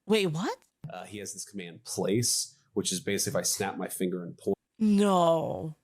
Wait, what? He has this command place, which is basically if I snap my finger and point. No.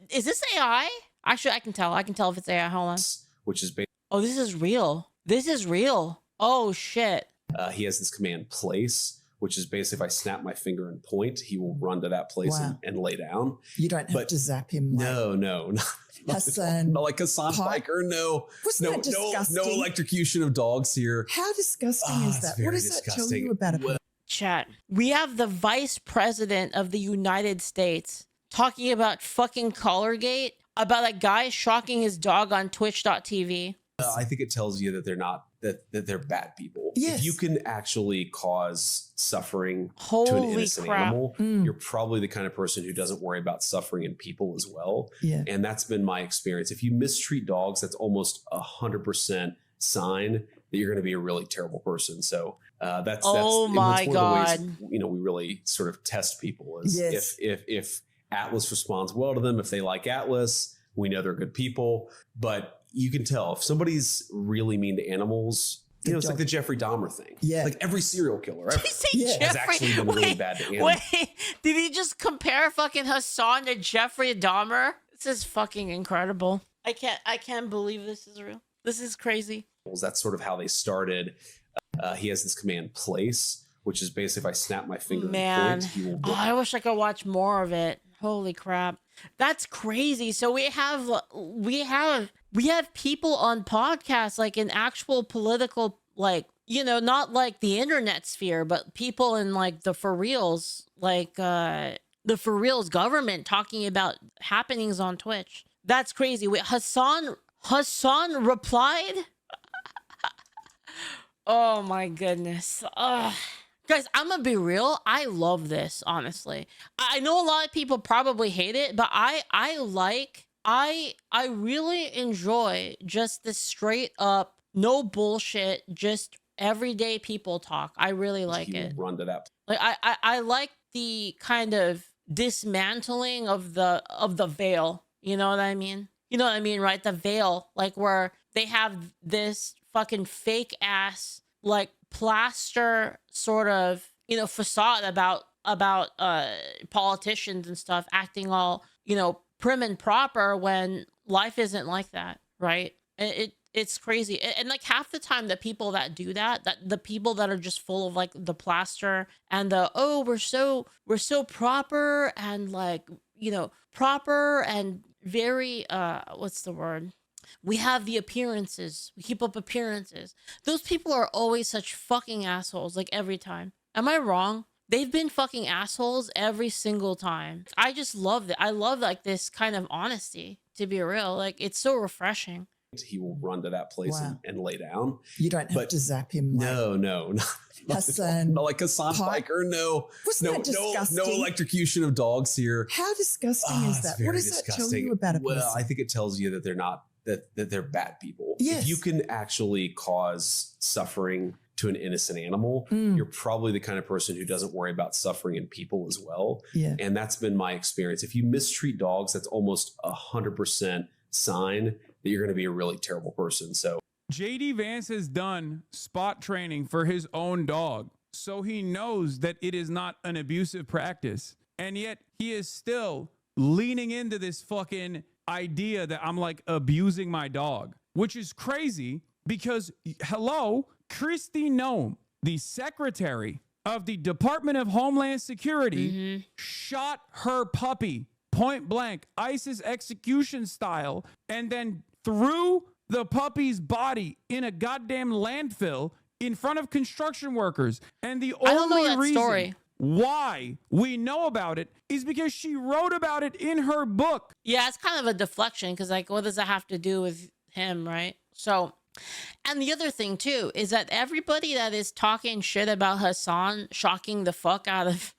Is this AI? Actually, I can tell. I can tell if it's AI. Hold on. Which is basically. Oh, this is real. This is real. Oh, shit. He has this command place, which is basically if I snap my finger and point, he will run to that place and lay down. You don't have to zap him. Like No. Hasan. Not like Hasan Piker. No. Wasn't that disgusting? No electrocution of dogs here. How disgusting is that? What does that tell you about it? Chat. We have the vice president of the United States talking about fucking Colorgate, about a guy shocking his dog on twitch.tv. I think it tells you that they're not, that they're bad people. Yes. If you can actually cause suffering to an Holy innocent crap. animal, you're probably the kind of person who doesn't worry about suffering in people as well. Yeah. And that's been my experience. If you mistreat dogs, that's almost 100% sign that you're going to be a really terrible person. So that's my one God. of the ways, we really sort of test people is Yes. if Atlas responds well to them, if they like Atlas, we know they're good people. But you can tell if somebody's really mean to animals. It's like the Jeffrey Dahmer thing. Yeah. Like every serial killer ever Jeffrey? has actually been really bad to animals. Wait, did he just compare fucking Hasan to Jeffrey Dahmer? This is fucking incredible. I can't believe this is real. This is crazy. That's sort of how they started. He has this command place, which is basically if I snap my finger and point, he will I wish I could watch more of it. Holy crap. That's crazy. So we have people on podcasts, like in actual political, like, not like the internet sphere, but people in like the for reals, like the for reals government talking about happenings on Twitch. That's crazy. Wait, Hasan replied? Oh my goodness. Guys, I'm gonna be real. I love this, honestly. I know a lot of people probably hate it, but I really enjoy just the straight up, no bullshit, just everyday people talk. I really like it. Run to that. Like I like the kind of dismantling of the veil. You know what I mean? You know what I mean, right? The veil, like where they have this fucking fake ass like plaster sort of facade about politicians and stuff acting all prim and proper when life isn't like that, right? It's crazy. And like half the time the people that do that the people that are just full of like the plaster and we're so proper and like proper and very what's the word, we have the appearances, we keep up appearances. Those people are always such fucking assholes, like every time. Am I wrong? They've been fucking assholes every single time. I just love it. I love like this kind of honesty, to be real. Like it's so refreshing. He will run to that place and lay down. You don't have to zap him. No. Hasan. Not like Hasan Piker. No. Wasn't that disgusting? No electrocution of dogs here. How disgusting is that? What does that tell you about a person? Well, I think it tells you that they're not, that they're bad people. Yes. If you can actually cause suffering to an innocent animal, you're probably the kind of person who doesn't worry about suffering in people as well. Yeah. And that's been my experience. If you mistreat dogs, that's almost 100% sign that you're going to be a really terrible person. So JD Vance has done spot training for his own dog, so he knows that it is not an abusive practice. And yet he is still leaning into this fucking idea that I'm like abusing my dog, which is crazy because, hello, Kristi Noem, the secretary of the Department of Homeland Security, shot her puppy point blank, ISIS execution style, and then threw the puppy's body in a goddamn landfill in front of construction workers. And the only reason why we know about it is because she wrote about it in her book. Yeah, it's kind of a deflection because like, what does that have to do with him, right? So, and the other thing too is that everybody that is talking shit about Hasan shocking the fuck out of,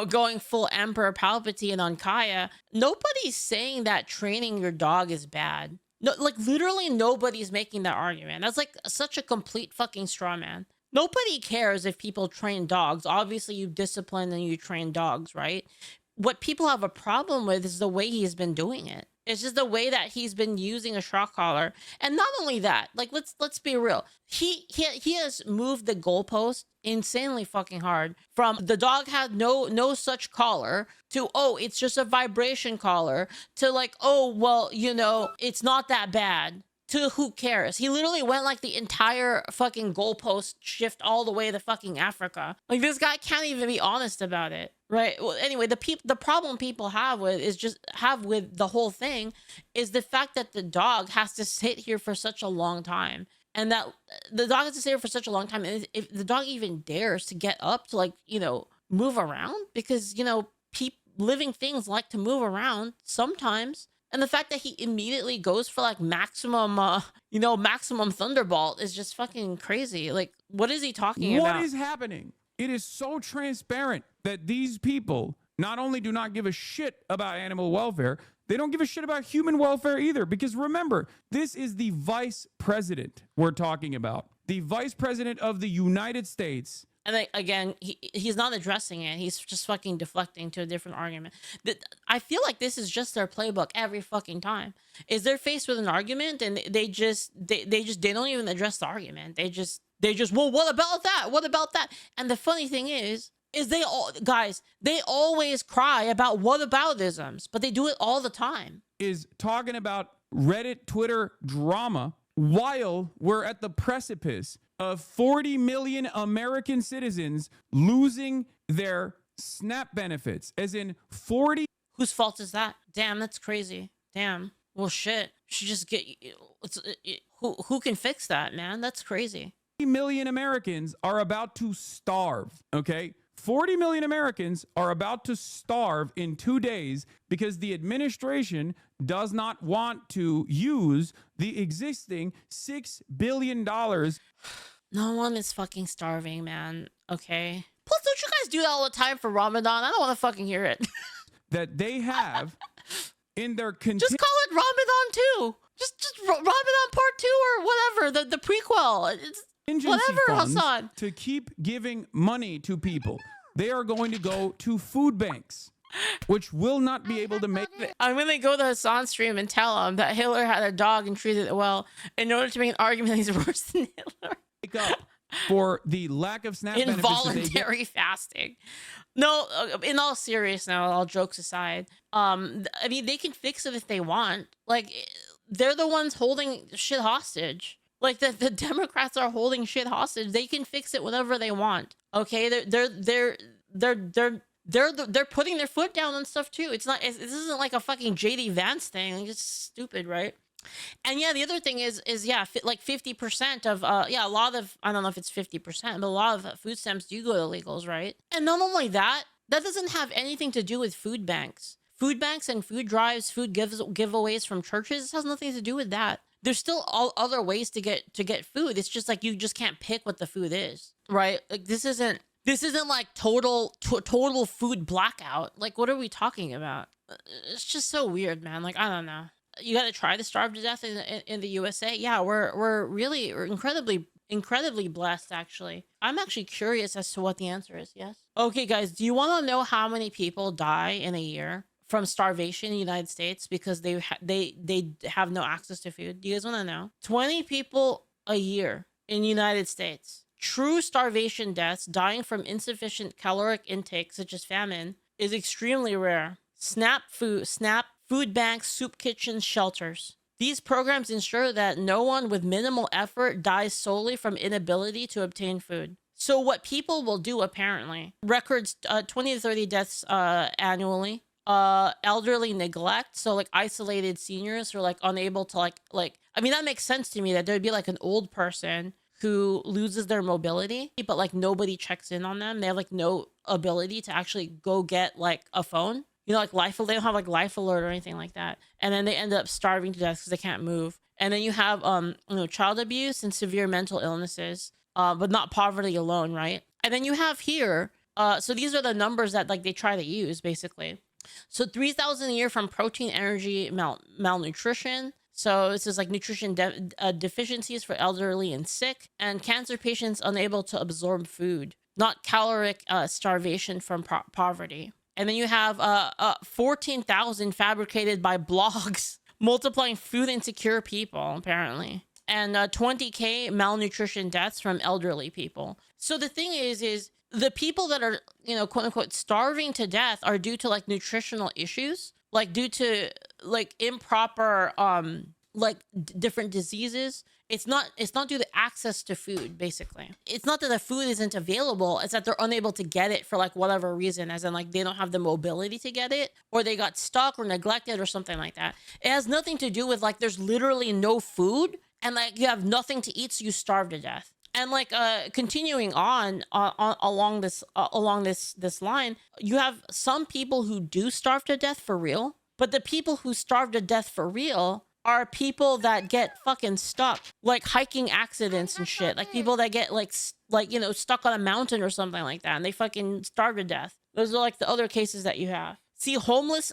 going full Emperor Palpatine on Kaya, nobody's saying that training your dog is bad. No, like literally nobody's making that argument. That's like such a complete fucking straw man. Nobody cares if people train dogs. Obviously you discipline and you train dogs, right? What people have a problem with is the way he's been doing it. It's just the way that he's been using a shock collar. And not only that, like let's be real. He has moved the goalpost insanely fucking hard from the dog had no such collar to, oh, it's just a vibration collar, to like, oh, well, you know, it's not that bad, to who cares. He literally went like the entire fucking goalpost shift all the way to fucking Africa. Like, this guy can't even be honest about it, right? Well, anyway, the problem people have with the whole thing is the fact that the dog has to sit here for such a long time. And that the dog has to sit here for such a long time. And if the dog even dares to get up to, like, you know, move around, because, you know, living things like to move around sometimes. And the fact that he immediately goes for like maximum thunderbolt is just fucking crazy. Like, what is he talking about? What is happening? It is so transparent that these people not only do not give a shit about animal welfare, they don't give a shit about human welfare either. Because remember, this is the vice president we're talking about. The vice president of the United States. And like, again, he's not addressing it. He's just fucking deflecting to a different argument. I feel like this is just their playbook every fucking time. Is they're faced with an argument and they don't even address the argument. They just, well, what about that? What about that? And the funny thing is they always cry about whataboutisms, but they do it all the time. Is talking about Reddit, Twitter drama while we're at the precipice of 40 million American citizens losing their SNAP benefits, as in 40. Whose fault is that? Damn, that's crazy. Damn. Well, shit. Should just get who can fix that, man? That's crazy. 40 million Americans are about to starve. Okay. 40 million Americans are about to starve in 2 days because the administration does not want to use the existing $6 billion. No one is fucking starving, man. Okay. Plus, don't you guys do that all the time for Ramadan? I don't want to fucking hear it. That they have in their just call it Ramadan 2. Just Ramadan Part 2 or whatever. The prequel. It's whatever, Hasan. To keep giving money to people. They are going to go to food banks, which will not be able to make it. I'm going to go to Hasan's stream and tell him that Hitler had a dog and treated it well in order to make an argument that he's worse than Hitler. Make up for the lack of SNAP benefits. Involuntary fasting. No, in all seriousness, now, all jokes aside, I mean, they can fix it if they want. Like, they're the ones holding shit hostage. Like, the Democrats are holding shit hostage. They can fix it whenever they want. Okay, they're putting their foot down on stuff too. This isn't like a fucking JD Vance thing. It's stupid, right? And yeah, the other thing is like 50% of a lot of, I don't know if it's 50%, but a lot of food stamps do go to illegals, right? And not only that doesn't have anything to do with food banks. Food banks and food drives, food giveaways from churches, this has nothing to do with that. There's still all other ways to get food. It's just like you just can't pick what the food is, right? Like this isn't like total food blackout. Like, what are we talking about? It's just so weird, man. Like, I don't know. You got to try to starve to death in the USA. Yeah, we're incredibly blessed, actually. I'm actually curious as to what the answer is. Yes. Okay, guys, do you want to know how many people die in a year from starvation in the United States because they have no access to food? Do you guys want to know? 20 people a year in the United States. True starvation deaths, dying from insufficient caloric intake such as famine, is extremely rare. SNAP, food banks, soup kitchens, shelters. These programs ensure that no one with minimal effort dies solely from inability to obtain food. So what people will do, apparently, records 20 to 30 deaths annually. Elderly neglect, so like isolated seniors who are like unable to like I mean, that makes sense to me that there'd be like an old person who loses their mobility, but like nobody checks in on them. They have like no ability to actually go get like a phone, you know, like they don't have like life alert or anything like that, and then they end up starving to death because they can't move. And then you have child abuse and severe mental illnesses, but not poverty alone, right? And then you have here so these are the numbers that like they try to use basically. So 3,000 a year from protein, energy, malnutrition. So this is like nutrition deficiencies for elderly and sick, and cancer patients unable to absorb food, not caloric starvation from poverty. And then you have 14,000 fabricated by blogs multiplying food insecure people, apparently. And 20K malnutrition deaths from elderly people. So the thing is the people that are, you know, quote unquote, starving to death are due to like nutritional issues, like due to like improper, different diseases. It's not due to access to food, basically. It's not that the food isn't available. It's that they're unable to get it for like whatever reason, as in like they don't have the mobility to get it, or they got stuck or neglected or something like that. It has nothing to do with like there's literally no food and like you have nothing to eat, so you starve to death. And like continuing on along this line, you have some people who do starve to death for real, but the people who starve to death for real are people that get fucking stuck, like hiking accidents and shit, like people that get like you know, stuck on a mountain or something like that, and they fucking starve to death. Those are like the other cases that you have. See, homeless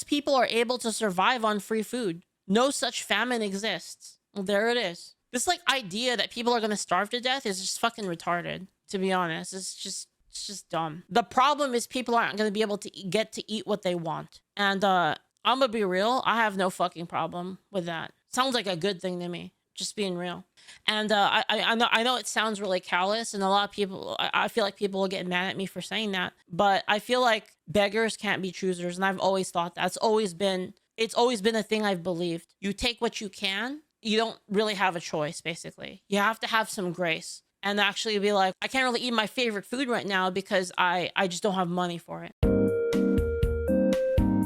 people are able to survive on free food. No such famine exists. Well, there it is. This like idea that people are gonna starve to death is just fucking retarded, to be honest. It's just dumb. The problem is people aren't gonna be able to get to eat what they want. And I'm gonna be real, I have no fucking problem with that. Sounds like a good thing to me, just being real. And I know it sounds really callous, and a lot of people, I feel like people will get mad at me for saying that, but I feel like beggars can't be choosers, and I've always thought that. It's always been a thing I've believed. You take what you can. You don't really have a choice, basically. You have to have some grace and actually be like, I can't really eat my favorite food right now because I just don't have money for it.